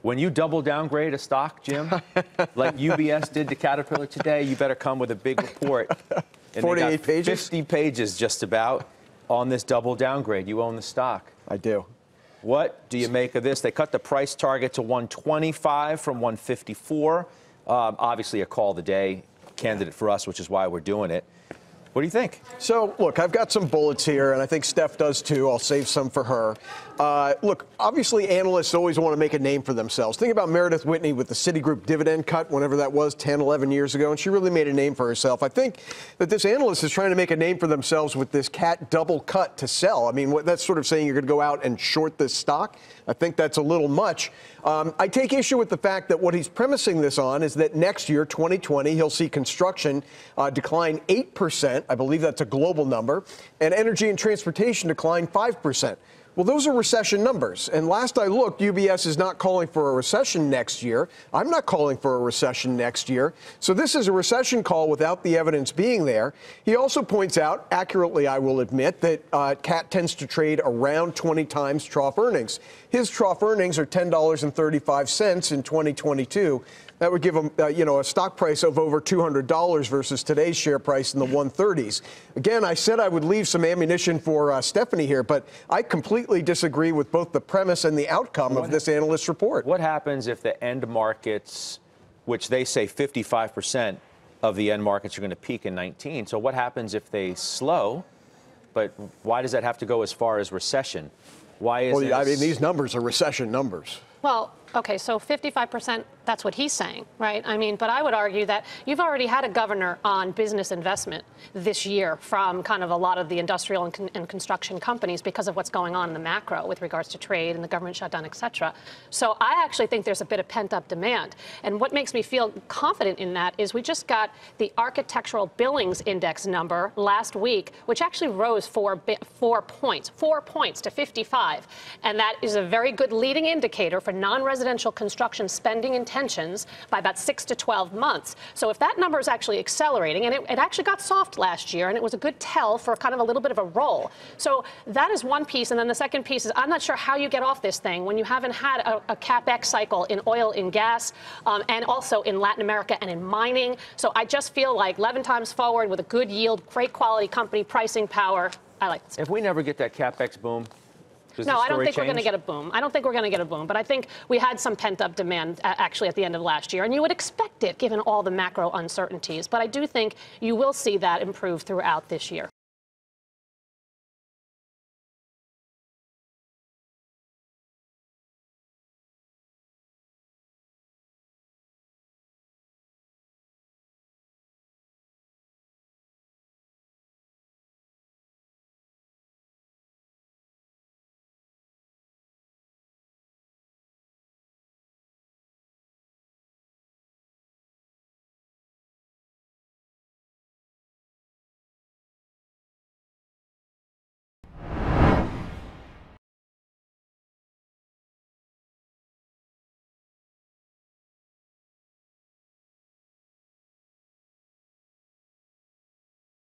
When you double downgrade a stock, Jim, like UBS did to Caterpillar today, you better come with a big report. And 48 pages? 50 pages just about on this double downgrade. You own the stock. I do. What do you make of this? They cut the price target to 125 from 154. Obviously a call of the day candidate for us, which is why we're doing it. What do you think? So, look, I've got some bullets here, and I think Steph does too. I'll save some for her. Look, obviously, analysts always want to make a name for themselves. Think about Meredith Whitney with the Citigroup dividend cut, whenever that was, 10, 11 years ago, and she really made a name for herself. I think that this analyst is trying to make a name for themselves with this cat double cut to sell. I mean, that's sort of saying you're going to go out and short this stock. I think that's a little much. I take issue with the fact that what he's premising this on is that next year, 2020, he'll see construction decline 8%. I believe that's a global number. And energy and transportation decline 5%. Well, those are recession numbers. And last I looked, UBS is not calling for a recession next year. I'm not calling for a recession next year. So this is a recession call without the evidence being there. He also points out, accurately I will admit, that CAT tends to trade around 20 times trough earnings. His trough earnings are $10.35 in 2022. That would give him, a stock price of over $200 versus today's share price in the 130s. Again, I said I would leave some ammunition for Stephanie here, but I completely disagree with both the premise and the outcome of this analyst report. What happens if the end markets, which they say 55% of the end markets are going to peak in 19, so what happens if they slow? But why does that have to go as far as recession? Why is I mean, these numbers are recession numbers. Well, okay, so 55%, that's what he's saying, right? I mean, but I would argue that you've already had a governor on business investment this year from kind of a lot of the industrial and construction companies because of what's going on in the macro with regards to trade and the government shutdown, et cetera. So I actually think there's a bit of pent-up demand. And what makes me feel confident in that is we just got the architectural billings index number last week, which actually rose 4 points to 55. And that is a very good leading indicator for non-residential construction spending intentions by about 6 to 12 months. So if that number is actually accelerating, and it actually got soft last year, and it was a good tell for kind of a little bit of a roll. So that is one piece. And then the second piece is I'm not sure how you get off this thing when you haven't had a CapEx cycle in oil and gas and also in Latin America and in mining. So I just feel like 11 times forward with a good yield, great quality company, pricing power. I like this. If we never get that CapEx boom, no, I don't think we're going to get a boom. I don't think we're going to get a boom. But I think we had some pent-up demand actually at the end of last year. And you would expect it given all the macro uncertainties. But I do think you will see that improve throughout this year.